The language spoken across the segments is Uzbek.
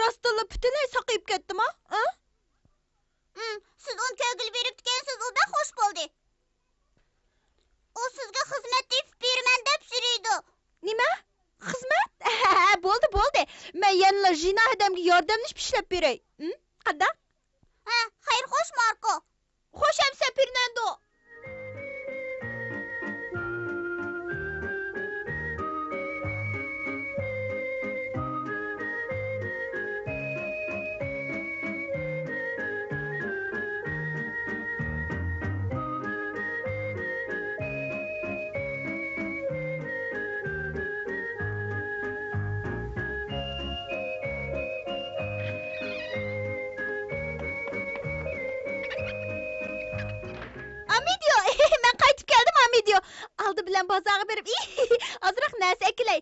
rostilla butunlay saqayib ketdimi? Siz onu kögül berip dikensiz o bek hoş boldu. O sizge hizmet deyip bermen dep sürüydü. Nima? Xizmat? Bo'ldi. Men yanıla Jina adamga yordamlash ishlab beray. Qanday? Hayır hoş Marco. Xo'sh ham Fernando. Aldı bilen bazağı berip azırak narsa ekilay.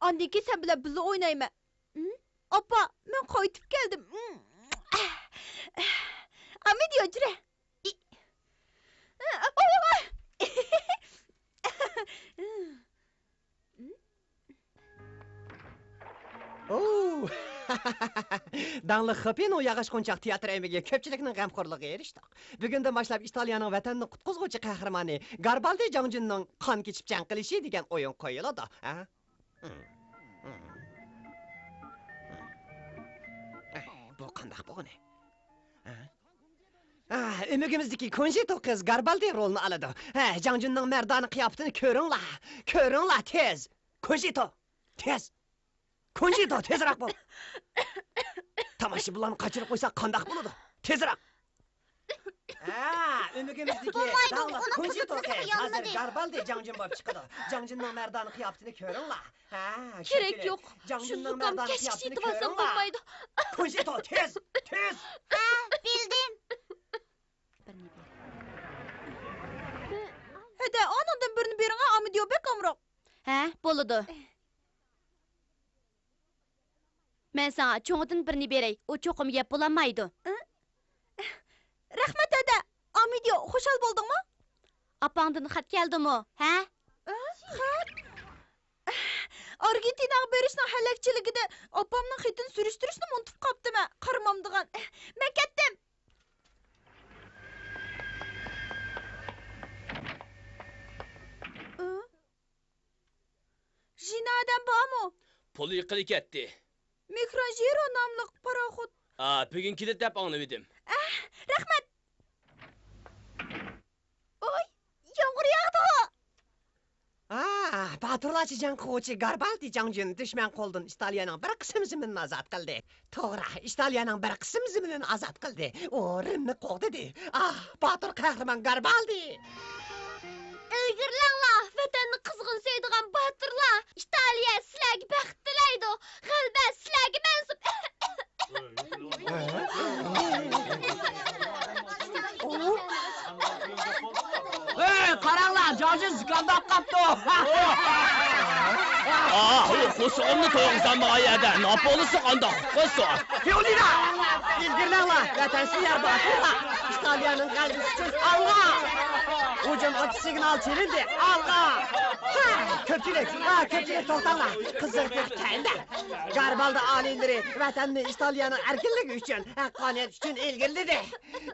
Andaki sen bilen bizi oynayma. Appa ben qaytib geldim. Amidio jüre. Oo. Danlı Xapin o yağış qo'nchoq teatr emiga ko'pchilikning g'amxo'rligiga erishdik. Bugundan boshlab Italiyaning vatanni qutqizuvchi qahramoni Garibaldi Jonjinning qon kechib jang qilishi degan o'yin qo'yiladi. Bu qanday bo'lgani? Umidimizdeki Conjito qiz Garibaldi rolini oladi. Jonjinning mardona qiyofasini ko'ringlar tez. Conjito, tez. Conjito, tezroq bo'l. Tomoshabinlarni qochirib qo'ysak qanday bo'ladi? Tezroq. Umidimizdeki Conjito qiz hozir Garibaldi Jonjin bo'lib chiqadi. Jonjinning mardona qiyofasini ko'ringlar. Kerak yo'q. Shundan mardona qiyofasini ko'ringlar. Conjito, tez. Bildim. Hadi anandan birini beriңa Amidio bek amroq. Bo'ladi. Men sana cho'ng'dan birini beray. O cho'qim yeb bo'lmaydi. Rahmat ada. Amidio, xushal bo'ldingmi? Apangdan xat keldimi? Xat? Argentinaga berishning halakchiligida opamning xitini surishtirishni unutib qopdim-a. Qaramamdigan. Men ketdim. Jina adam bormi? Pul yiqilib ketdi. Mikronjiro nomli paraxod. Bugun keldi deb angladim. Rahmat. Oy, yomg'ir yog'di. Patrulchi jang qiluvchi Garibaldi Jonjin dushman qo'ldan Italiyaning bir qism ziminini ozod qildi. To'g'ri, Italiyaning bir qism ziminini ozod qildi. O Rimni qo'g'didi. Patur qahramon Garibaldi. Ilgirlanglar, vatanni qizg'in sevdigan batirlar. Italiya sizlarga baxt tilaydi. G'alaba sizlarga mansub. Qaranglar, Jonjin zukandab qapti. Qo'shig'imni to'g'risam mayada. Napolisi qandoq? Qo'shiq. Fiolina! Ilgirlanglar, vatansizlar batirlar. Italiyaning qalbi uchun olg'a. Hujum o't signal çerildi. Allah! Köpçülük to'xtanglar. Qizg'irlik kayda. Garibaldi aliylari vatanni Italiyaning erkinligi uchun, haqqoniyat uchun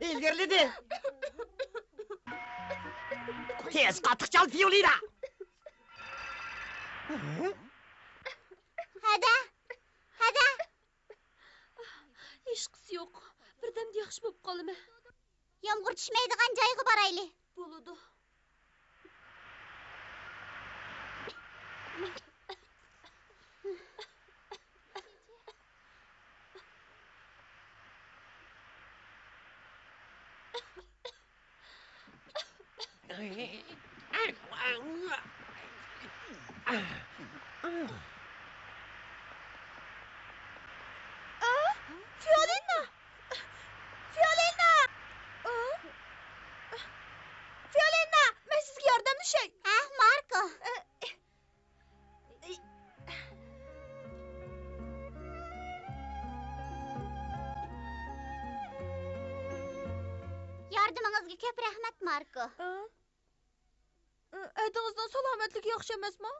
ilgirlidi. Tez qattiq chal Fiolina. Hadi. Hech qisi yo'q. Birdamda yaxshi bo'lib qolaman. Yomg'ir tushmaydigan joyga borayli. Bo'ladi. Fiolina! Fiolina, men sizga yordamlashay. Marco. Yordamingizga ko'p rahmat, Marco. Adingizdan salomatlik yaxshi emasmi?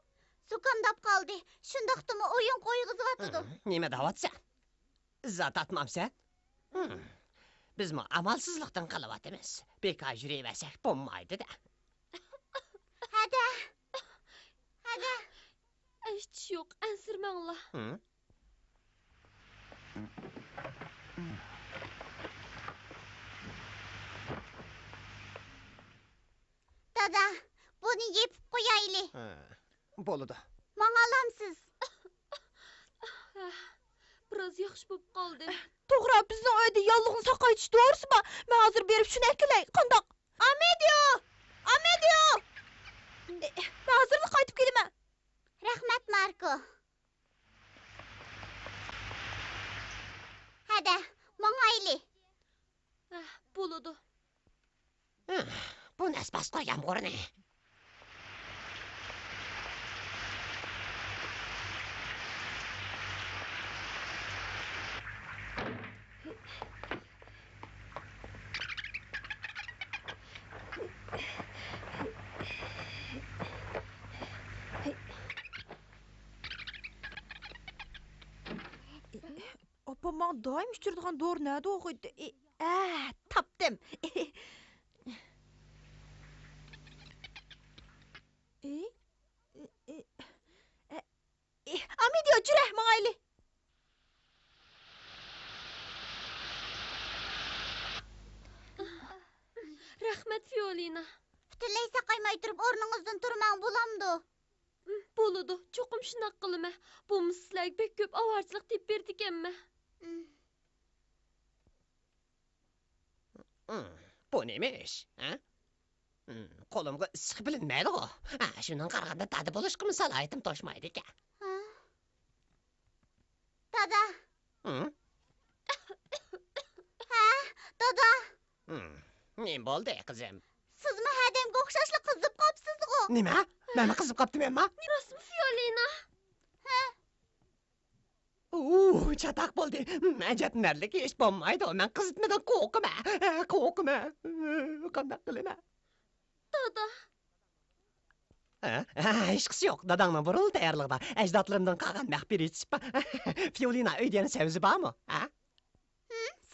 Zukamdap kaldı. Şundaqtımı oyun qoyğuzyapydy. Nime davatsa? Zat atmam sen? Biz mi amalsızlıktan kalıvatımız? Beka yürüyevesek bommaydı da. Hadi. Hadi. Hiç yok, ensirmangla. Dada, bunu yepip qo'yayli. Boludu. Maňa alamsız. Biraz yaxşı bolup qaldy. To'g'ri, bizning uyda yollig'ini saqaytish to'g'risimi? Men hozir berib shuni akilay. Qandaq? Amediyo! Amediyo! Men hozirda qaytib kelaman. Rahmat Marko. Hadi, maňayli. Boludu. Bu nesbas koygan borne. Opam bana daim içirdiğin doğru nerede okuydu? Tapdım. Amediyo, jüreh maňaýly. Rahmet Fiolina. Bütünley saqaymay turib ornuňuzdan turmaň bolamdy. Boludu. Çokum şundaq qılıma. Bu sizlarga bek köp avarçılık tip berdikenme. Bu neymiş? Kolumga ıssiq bilinmeydi o. Şundan qaraganda tadı buluşqımı salaytım toşmaydı ki. Dada. Dada. Ne boldu kızım? Sizmi hademge oxşaşly qızıp qapsızdy-go. Nima? Meni qizib qaptım emma? Rasmi Fiolina. Çatak boldu. Ajabnarlik iş bolmaydı o. Men qizitmadan qo'rqima. Qo'rqima. Qandaq qilama? Dada. Hech qisi yo'q. Dadangni burul tayyorlig'ida. Ajdodlarimdan qolgan maxfiy retsep. Fiolina uydan sevzi bormi?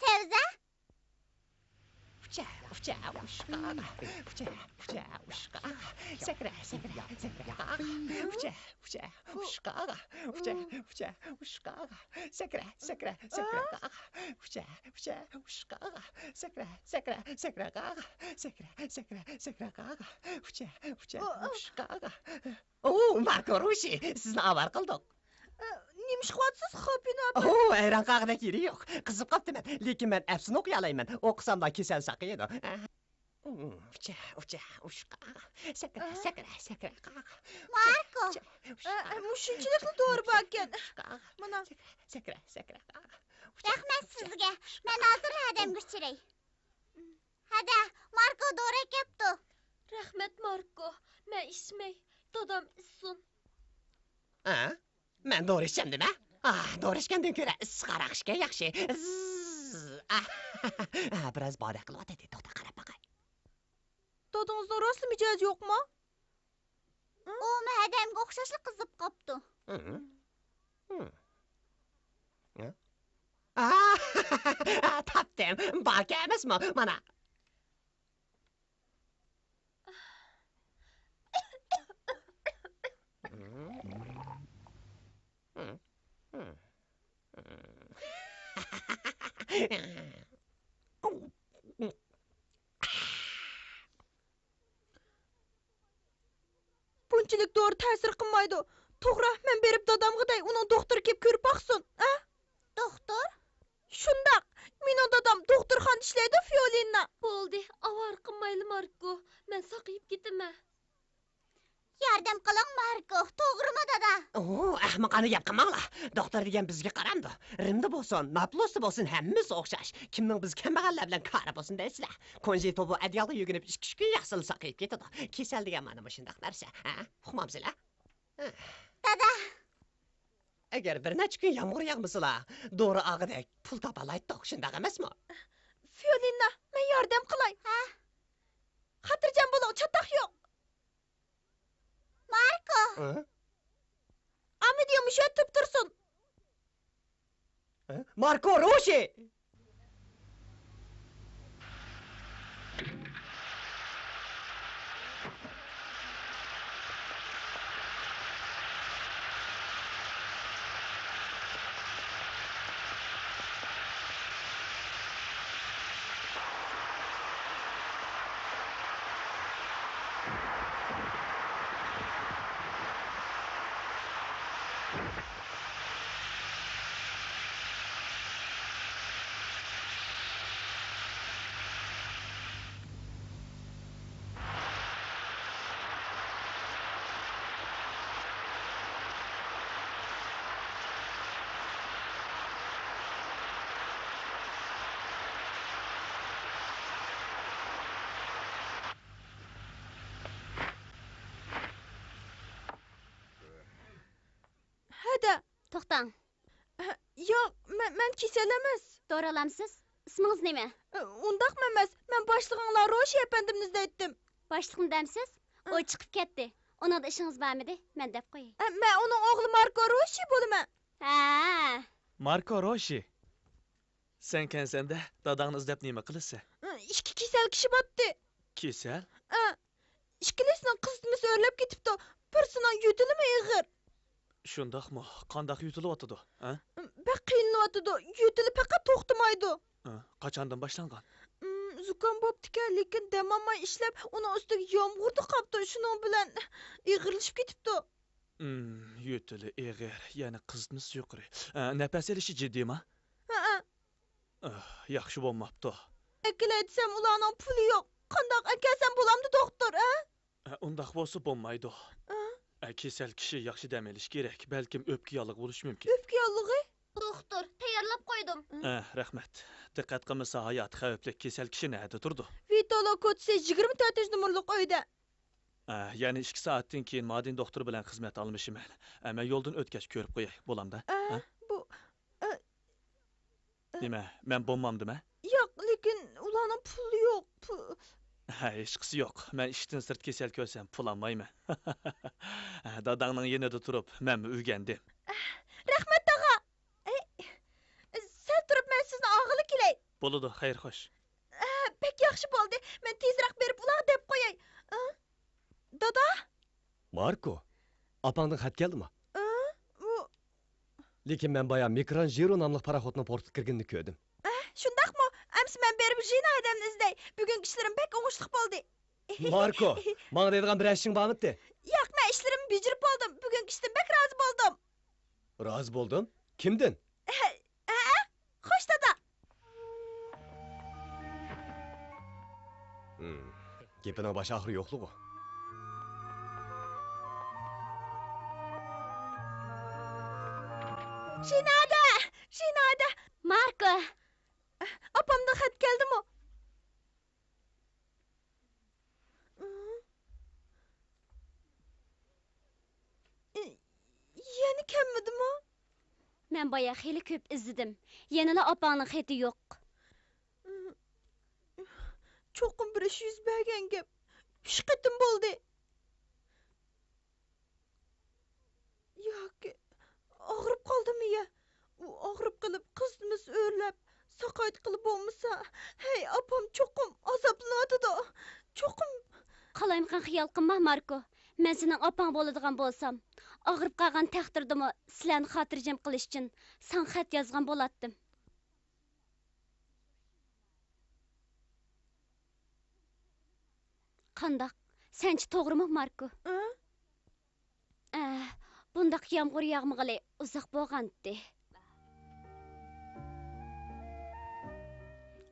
Sevze? Uça, uşqa. Uşqa. Sakra. Uça, uşqa. Uşqa. Sakra. Uça, uşqa. Sakra. Uça, uşqa. Makorushi, sizni avar qildik. Nemish qilyapsiz, Xopina? Ayran qag'ida keri yo'q. Qizib qaptiman, lekin men afsun o'qiy olmayman. O'qisamda kasal saqiydi. Uça, uşqa. Sakra. Marko. Mushunchilikni to'g'ri bakkan. Mana. Sakra. Rahmat sizge. Men hazır hademge içirey. Hadi, Marko doğru kepdi. Rahmet Marko. Men içmey. Dadam issun. Men doğru içsem mi? Doğru içkendan ko'ra issiqroq ishga yaxshi. Biraz boda qilyapti, to'xta qarab boqay. Dadangizda rostli mijoz yo'qmi? O hademge oxşaşly qızıp qapdy. Tapdim. Baka emasmi? Mana. Bunchalik doğru ta'sir qilmaydi. To'g'ri, men berib dadamg'iday uning doktor kelib ko'rib baqsin. Doktor? Shundaq. Mening dadam doktorxona ishlaydi, Fiolina. Boldi. Avar qilmayli Marko. Men saqayıp gitime. Yordam qiling Marko. To'g'rimi dada? Ahmoqani gap qilmanglar. Doktor degan bizga qaramdi. Rimda bo'lsin, Naplosda bo'lsin, hammamiz o'xshash. Kimning biz kambag'allar bilan qari bo'lsin deysizlar. Konji to'pi adyolga yuginib 2 kun yaxsil saqayib ketadi. Kasal degan mana shundaq narsa. Uqmamsizlar? Dada. Agar bir necha kun yomg'ir yog'masa, do'ri og'idek pul topalaydi, shundaq emasmi? Fiolina, men yordam qilay. Xotirjam bo'ling, chataq yo'q. Marko. Amediyo müşettip dursun. Marko, Roshi! Hadi. To'xtang. Yo'q, men kesel emas. Doğru alamsiz? İsminiz nima? Undaq emas. Men başlığınla Roshi efendimizde etdim. Başliqni demsiz? O chiqib ketdi. Ona da işiniz bormidi? Men deb qo'yay. Men onun oğlu Marco Roshi bo'laman. Ha. Marko Roshi. Sen kensende dadağını izlep nime kılısı? İki kesel kişi battı. Kesel? İşkilisinin kızımız örlep gitipti. Birisinin yüdülü mü iğir? Şundak mı? Kandak yutulu otudu. Ha? Bek kıyınlatıdı. Yüdülü pek toxtamaydı. Ha? Kaçandan başlangan? Zukam boptike, lekin demamay işlep, onun üstüge yağmurdu kaptı. Şunun bilen iğirlişip gitipti. Yutulu eğer, yani kızınız yukarı. Nefes elişi ciddi mi? Yaxşı bolmaptı. Ekile etsem ulanın pulu yok. Kandak ekelsem bulamdı doktor, Undak bolsa bolmaydı. Kesel kişi yaxşı demeliş gerek. Belkim öpki yalık buluş mümkün. Öpke yallığı. Doktor, tayyorlab qo'ydim. Rahmet. Dikkat qilmasa hayat xavfli kesel kişi nerede durdu? Vitalo Kotse 24 numaralık öyde. Yani 2 saatdan keyin madin doktor bilan xizmat almışım ben. Ama yo'ldan o'tkach ko'rib qo'yay, bo'lamda? Bu... Nima, men bo'lmamdimi? Yok, lekin ulanın pulu yok. Hech qisi yo'q. Men ishdan sirt kesel ko'rsam pul olmayman. Dadangning yanida turib, men o'rgandim. Rahmet ağa. Sen durup ben sizni ağılı kiley. Bo'ladi, xayr xo'sh. Pek yaxşı boldu. Men tezroq berip ulan dep qo'yay. Dada? Marko, apаңның xat keldimi? Bu... Lekin men baya Mikron Jiro nomli paraxotni portga kirganini ko'rdim. Şundaqmı? Emsi men berip jina adamni izlay. Bugün işlerim pek oңuşluq boldu. Marko, manga deydigan bir ishing bormidi? Yo'q, men ishlarimni bijirib boldim. Bugün ishdan pek rozi boldim. Rozi bo'ldim. Kimdan? Xo'sh dada. Gepining bosh oxiri yo'qligi. Jinada. Marko. Apamdan xat keldimi? Yeni kelmedimi? Men boya xeli ko'p izledim. Yanıla opangning xati yo'q. Çoxum bir iş yüz bergen gep. 3 qitim boldu. Yo'q, og'rib qoldimi ya? U og'rib qilib, qizimiz o'rlab, saqayt qilib bo'lmasa, hey, apam çoxum azoblanadı. Çoxum. Qalaymiqan xiyol qilma, Marko. Men sening opang bo'ladigan bo'lsam, og'rib qolgan taqdirdimi sizlarni xotirjam qilish uchun san xat yozgan bo'latdim. Qandaq? Senchi to'g'rimi, Marko? Bundaq yomg'ir yog'mag'ili uzoq bo'lgandi.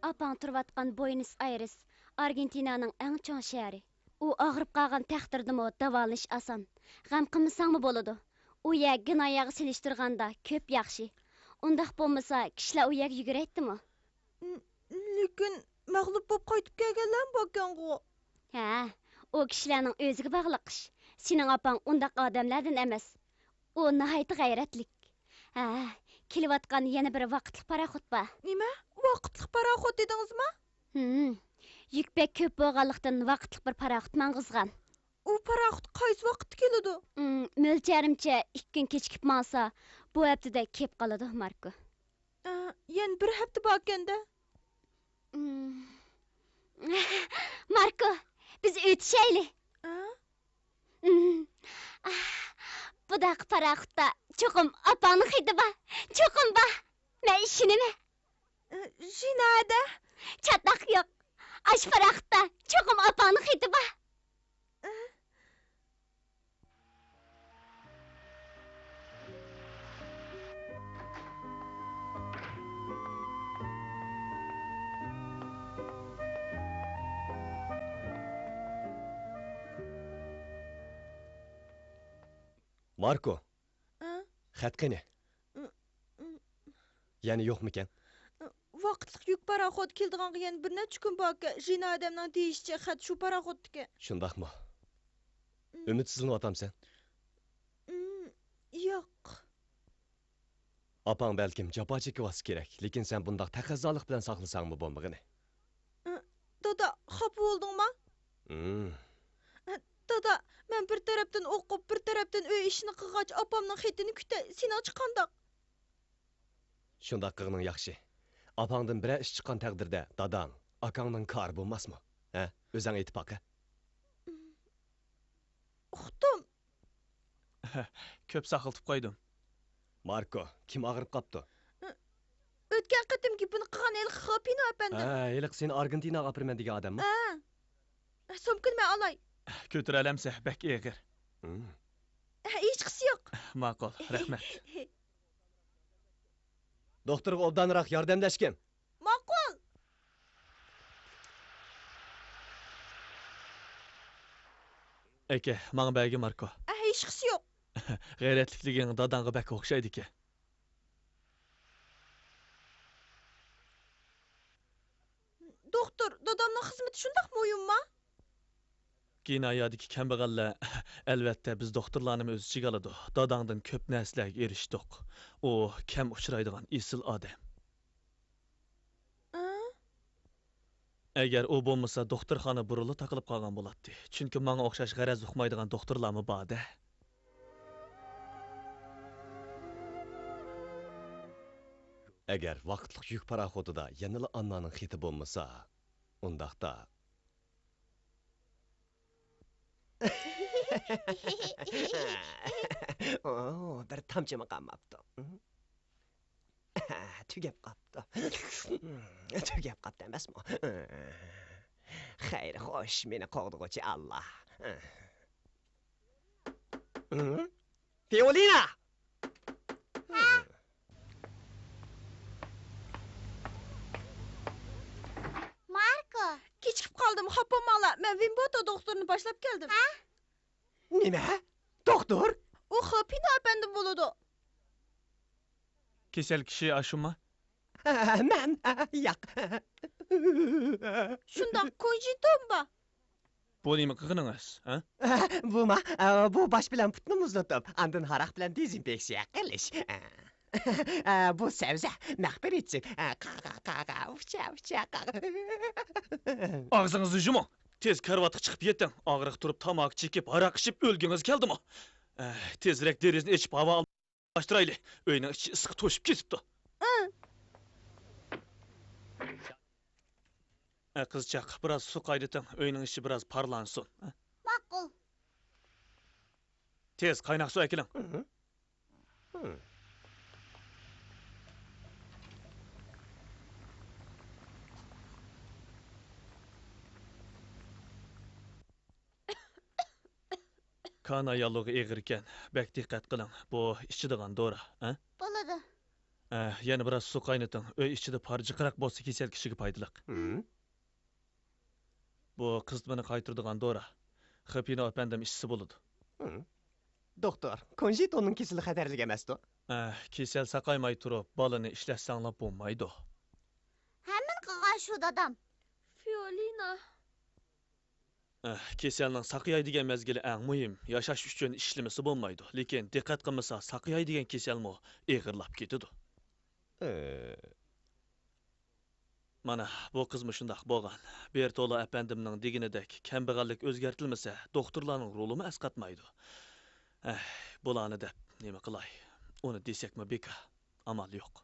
Opang turayotgan Buenos Aires, Argentinaning eng chong shahri. U og'rib qolgan taqdirdimi davolanish oson. G'am qilmasangmi bo'ladi. U yer ginoyaga silishtirganda ko'p yaxshi. Undaq bo'lmasa, kishilar u yerga yuguraydimi? Lekin mag'lub bo'lib qaytib kelganlar bo'lgan-ku. Ha, o kishilarning o'ziga bog'liq ish. Sening opang undaq odamlardan emas. U nihoyat g'ayratlik. Ha, kelayotgan yana bir vaqtli paraxot bor. Nima? Vaqtli paraxot dedingizmi? Yuk bek ko'p bo'lganlikdan vaqtli bir paraxot mang'izgan. u paraxod qaysi vaqtda keladi? Mo'lcharimcha 2 kun kechikib malsa, bu haftada kelib qoladi, Marko. Yani bir hafta bakende. Marko, biz o'tishayli. Budaq paraxodda cho'qim opani hidi bor. Cho'qim bor. Men ishonimi? Jinada. Chataq yo'q. Ash paraxodda cho'qim opani hidi bor. Marko, xat qani? Yani yo'qmikan? Vaqtliq yuk paraxod keldigan yani bir necha kun baka Jinadamning deyishicha xat shu paraxoddiki. Shundaqmi? Ümidsizlanib sen? Yo'q. Apang balkim jafo chekyapsa kerak, lekin sen bundaq taqozolik bilan saqlasangmi bo'lmag'ini? Dada, xafa bo'ldingmi? Dada, men bir tarafdan o'qib, bir tarafdan uy ishini qilgach, opamning xetini kutay. Sen chiqandaq. Shundaq qilganing yaxshi. Apangdan bir ish chiqqan taqdirda dadang, akangning kori bo'lmasmi? Ha? O'zing aytib baqa. Uqdim. Ko'p saqiltib qo'ydim. Marko, kim og'rib qopti? O'tgan qatimki buni qilgan el Xapino apandim. Eliq seni Argentinaga apirman degan odammi? Somkini men olay. Ko'tiralamsa bak eg'ir. Hech qisi yo'q. Ma'qul, rahmat. Doktorga obdanroq yordamlashgin. Ma'qul. Aka, menga bagi Marko. Hech qisi yo'q. G'ayratlikliging dadangga bak o'xshaydi-ki. Doktor, dadamning xizmati shundaq mo'yinmi? Kinoyadagi kambag'allar albatta biz doktorlarni o'z ichiga oladi. Dadangdan ko'p narsalarga erishdik. U kam uchraydigan esil odam. Agar u bo'lmasa doktorxona burilib taqilib qolgan bo'ladi. Chunki menga o'xshash g'araz uqmaydigan doktorlarmi bor-da. Agar vaqtliq yuk paraxodida yanada annaning xiti bo'lmasa, undaqda bir tamchimi qolmabdi. Tugab qopti. Tugab qopti emasmi? Xayr, xo'sh, meni qo'g'dug'uchi Alloh. Fiolina! Marko. Kechikib qoldim, xapamala. Men Vimboto doktorini boshlab keldim. Nima? Doktor? U Xapino apandim bo'ladi. Kasal kishi ashuma? Men yo'q. Shundoq konjitomba. Bu nima qilganingiz, ha? Bu bosh bilan putni muzlatib, andin haraq bilan dezinfeksiya qilish. Bu sabza, maxbar etsin. Og'zingizni yuming. Tez karvatga chiqib yeting. Og'riq turib tomoq chekib, haraq ichib o'lgingiz keldimi? Tezroq derazni ochib havo almashtiraylik. Uyning ichi issiq to'shib ketibdi. Qizchaq, biroz suv qaynating. Uyning ichi biroz parlansin. Ma'qul. Tez qaynoq suv akiling. Kan ayolluğu eğir ekan. Bak diqqat qiling. Bu ichadigan dori, ha? Bo'ladi. Yana biroz suv qaynating. Uy ichida parjiqroq bo'lsa kasal kishiga foydali. Bu qizmani qaytiradigan dori. Xapino apandim ishchisi bo'ladi. Doktor, konjitoning kesili xatarli emasdi. Kasal saqaymay turib, bolani ishlatsanglar bo'lmaydi. Hammin qilgan shu dadam. Fiolina. Kasalning saqaydigan mezgili eng muhim. Yashash uchun ishlamasi bo'lmaydi. Lekin diqqat qilmasa, saqaydigan kasalmi eg'irlab ketadi. Mana bu qizmi shundaq bo'lgan. Bertola apandimning deganidek kambag'allik o'zgartilmasa, doktorlarning rolimi asqatmaydi. Bularni deb nima qilay? Uni desakmi beka? Amal yo'q.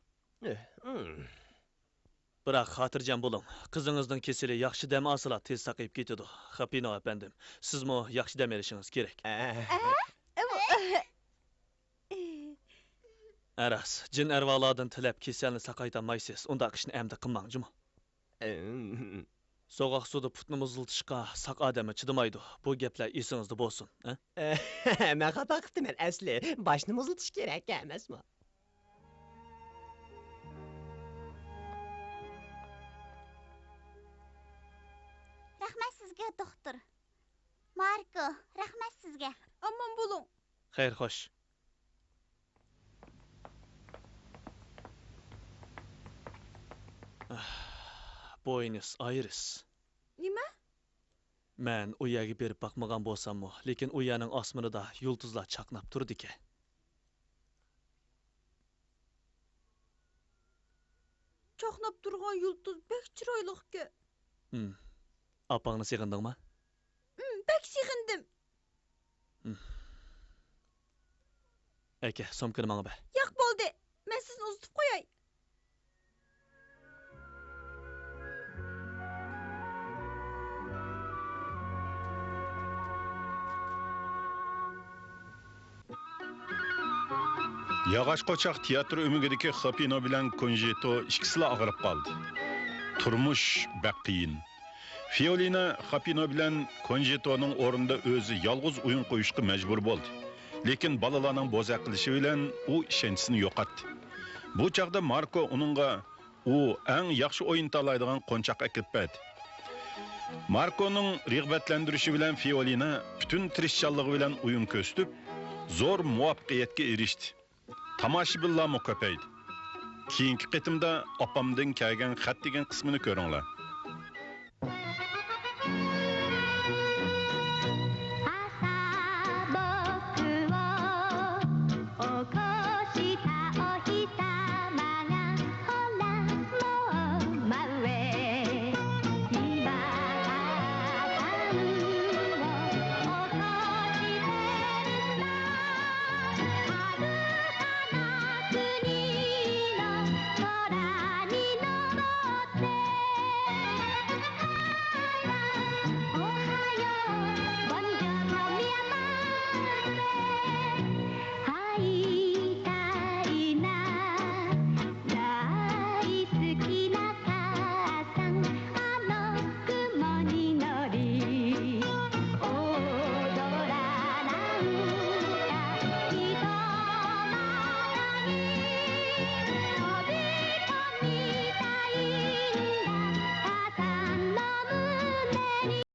Biroq xotirjam bo'ling. Qizingizning kasali yaxshi dam olsalar tez saqayib ketadi. Xapino apandim. Sizmi yaxshi dam olishingiz kerak. Aras, jin arvolardan tilab kasalni saqaytolmaysiz. Undaq ishni endi qilmang-jimi. So'g'oq suvda putni muziltishga saq odamga chidamaydi. Bu gaplar esingizda bo'lsin, ha? Men xato qilibman asli. Boshni muzlatish kerak emasmi? Rahmat sizga, doktor. Marko, rahmat sizga. Aman bo'ling. Xayr, xo'sh. Buenos Aires. Nima? Men u yerga berib boqmagan bo'lsam-mu, lekin u yerning osmonida yulduzlar chaqnab turdi-ki. Chaqnab turgan yulduz bek chiroyli-ku. Apangni sig'indingmi? Bek sig'indim. Aka, somkani menga ber. Yo'q bo'ldi. Men sizni uzatib qo'yay. Yağaç Qoçaq teatr ömügideki Xapino bilen Konjito ikisila ağırıp kaldı. Turmuş bek qiyin. Fiolina Xapino bilen Konjito'nun orunda özü yalğız oyun koyuşqa mecbur boldu. Lekin balalarning bozaq qilishi bilan u ishonchisini yo'qotdi. Bu chaqda Marko uningga u eng yaxshi o'yin tanlaydigan qo'nchoq akib berdi. Markoning rag'batlantirishi bilan Fiolina butun tirishchanligi bilan o'yin ko'rsatib, zo'r muvaffaqiyatga erishdi. Tomoshabinlar ko'paydi. Keyingi qitimda opamdan kelgan xat degan qismini ko'ringlar.